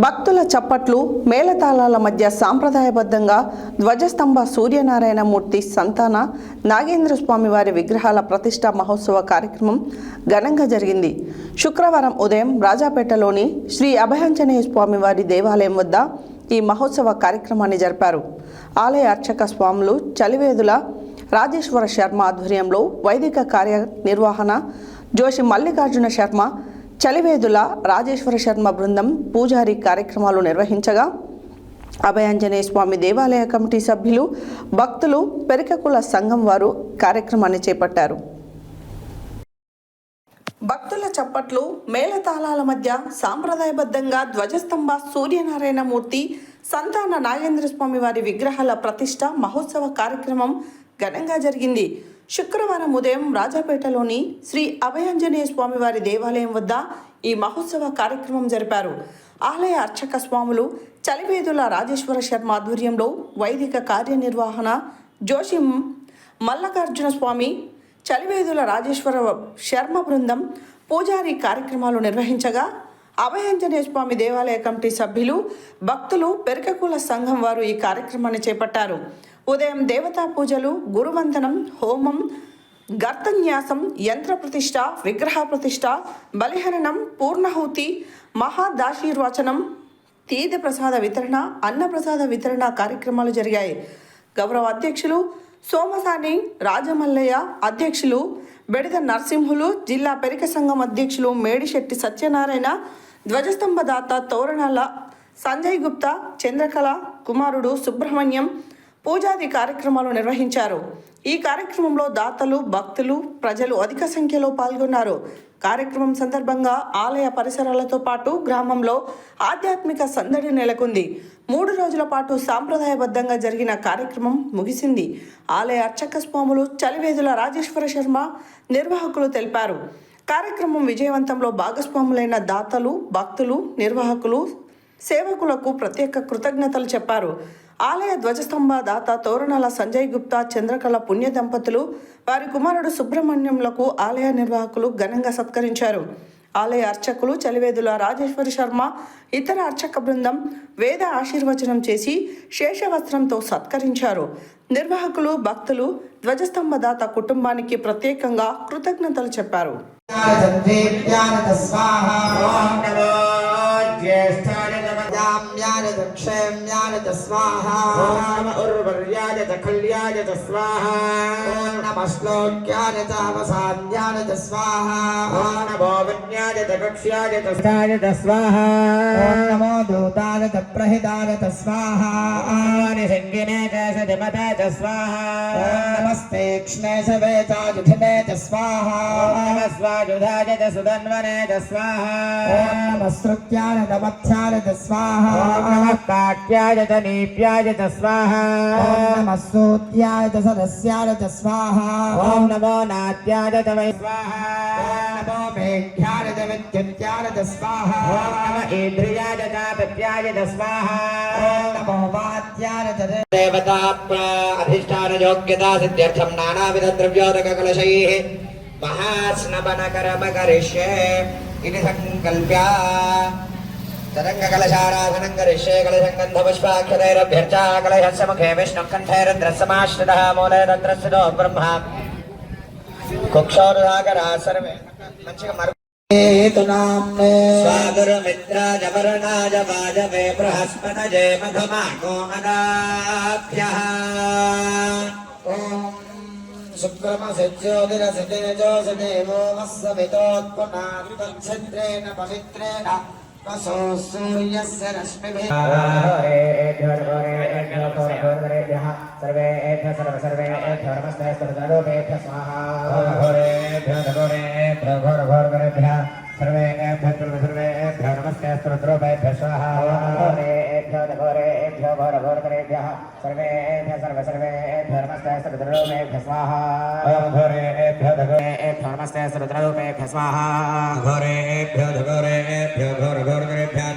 భక్తుల చప్పట్లు మేళతాళాల మధ్య సాంప్రదాయబద్ధంగా ధ్వజస్తంభ సూర్యనారాయణమూర్తి సంతాన నాగేంద్ర స్వామి వారి విగ్రహాల ప్రతిష్ఠా మహోత్సవ కార్యక్రమం ఘనంగా జరిగింది. శుక్రవారం ఉదయం రాజాపేటలోని శ్రీ అభయాంజనేయ స్వామి వారి దేవాలయం వద్ద ఈ మహోత్సవ కార్యక్రమాన్ని జరిపారు. ఆలయ అర్చక స్వాములు చలివేదుల రాజేశ్వర శర్మ ఆధ్వర్యంలో వైదిక కార్యనిర్వహణ జోషి మల్లికార్జున శర్మ, చలివేదుల రాజేశ్వర శర్మ బృందం పూజారి కార్యక్రమాలు నిర్వహించగా అభయాంజనేయ స్వామి దేవాలయ కమిటీ సభ్యులు, భక్తులు, పెరికకుల సంఘం వారు కార్యక్రమాన్ని చేపట్టారు. భక్తుల చప్పట్లు మేళతాళాల మధ్య సాంప్రదాయబద్ధంగా ధ్వజస్తంభ సూర్యనారాయణమూర్తి సంతాన నాగేంద్ర స్వామి వారి విగ్రహాల ప్రతిష్ఠ మహోత్సవ కార్యక్రమం ఘనంగా జరిగింది. శుక్రవారం ఉదయం రాజాపేటలోని శ్రీ అభయాంజనేయ స్వామి వారి దేవాలయం వద్ద ఈ మహోత్సవ కార్యక్రమం జరిపారు. ఆలయ అర్చక స్వాములు చలివేదుల రాజేశ్వర శర్మ ఆధ్వర్యంలో వైదిక కార్యనిర్వహణ జోషి మల్లికార్జున స్వామి, చలివేదుల రాజేశ్వర శర్మ బృందం పూజారి కార్యక్రమాలు నిర్వహించగా అభయాంజనేయ స్వామి దేవాలయ కమిటీ సభ్యులు, భక్తులు, పెరికకుల సంఘం వారు ఈ కార్యక్రమాన్ని చేపట్టారు. ఉదయం దేవతా పూజలు, గురువందనం, హోమం, గర్తన్యాసం, యంత్ర ప్రతిష్ఠ, విగ్రహ ప్రతిష్ఠ, బలిహరణం, పూర్ణహూతి, మహాదాశీర్వచనం, తీర్థ ప్రసాద వితరణ, అన్నప్రసాద వితరణ కార్యక్రమాలు జరిగాయి. గౌరవ అధ్యక్షులు సోమసాని రాజమల్లయ్య, అధ్యక్షులు బెడిద నరసింహులు, జిల్లా పెరిక సంఘం అధ్యక్షులు మేడిశెట్టి సత్యనారాయణ, ధ్వజస్తంభదాత తోరణాల సంజయ్ గుప్తా, చంద్రకళ కుమారుడు సుబ్రహ్మణ్యం పూజాది కార్యక్రమాలు నిర్వహించారు. ఈ కార్యక్రమంలో దాతలు, భక్తులు, ప్రజలు అధిక సంఖ్యలో పాల్గొన్నారు. కార్యక్రమం సందర్భంగా ఆలయ పరిసరాలతో పాటు గ్రామంలో ఆధ్యాత్మిక సందడి నెలకొంది. 3 రోజుల పాటు సాంప్రదాయబద్ధంగా జరిగిన కార్యక్రమం ముగిసింది. ఆలయ అర్చక స్వాములు చలివేదుల రాజేశ్వర శర్మ నిర్వాహకులు తెలిపారు. కార్యక్రమం విజయవంతంలో భాగస్వాములైన దాతలు, భక్తులు, నిర్వాహకులు, సేవకులకు ప్రత్యేక కృతజ్ఞతలు చెప్పారు. ఆలయ ధ్వజస్తంభ దాత తోరణాల సంజయ్ గుప్తా, చంద్రకళ పుణ్య దంపతులు, వారి కుమారుడు సుబ్రహ్మణ్యంలకు ఆలయ నిర్వాహకులు ఘనంగా సత్కరించారు. ఆలయ అర్చకులు చలివేదుల రాజేశ్వర శర్మ, ఇతర అర్చక బృందం వేద ఆశీర్వచనం చేసి శేషవస్త్రంతో సత్కరించారు. నిర్వాహకులు, భక్తులు ధ్వజస్తంభ దాత కుటుంబానికి ప్రత్యేకంగా కృతజ్ఞతలు చెప్పారు. काट्याय च नीप्याय च स्वाहा नमः सूत्याय च सदस्याय च स्वाहा ओम नमो नाट्याय च वै स्वाहा नमो मेघ्याय च विद्युत्याय च स्वाहा ओम नमः इंद्रियाय च चापत्याय च स्वाहा ओम नमो वात्याय च देवता अधिष्ठान योग्यता सिद्ध्यर्थं नानाविध द्रव्योदक कलशैः महास्नपन कर्म करिष्ये इति संकल्प्य तदंग कलशाराधनं करिष्ये कलशंगन्धपुष्पाक्षतैरभ्यर्चा कलशस्य मुखे विष्णुकण्ठैरुद्रसमाश्रितः मूले तत्रस्थितो ब्रह्मा कुक्षोरुदाकरा सर्वे हेतुनाम्ने स्वागुरुमित्राय वरुणाय वाजवे बृहस्पतये मधुमाको अदाभ्यः ॐ शुक्रमसिज्योतिरसितेजोषदेवो वस्सवितोत्पुनात्तच्छिद्रेण पवित्रेण वसो सूर्यस्य रश्मिभिः सर्वेभ्यः सर्वेभ्यः नमस्ते सर्वरूपेभ्यः स्वाहा सर्वेभ्यः नमस्ते सर्वरूपेभ्यः स्वाहा सर्वेभ्यः नमस्ते सर्वरूपेभ्यः स्वाहा नमस्ते सर्वरूपेभ्यः स्वाहा घोरेभ्यो घोरेभ्यो घोर घोरेभ्यः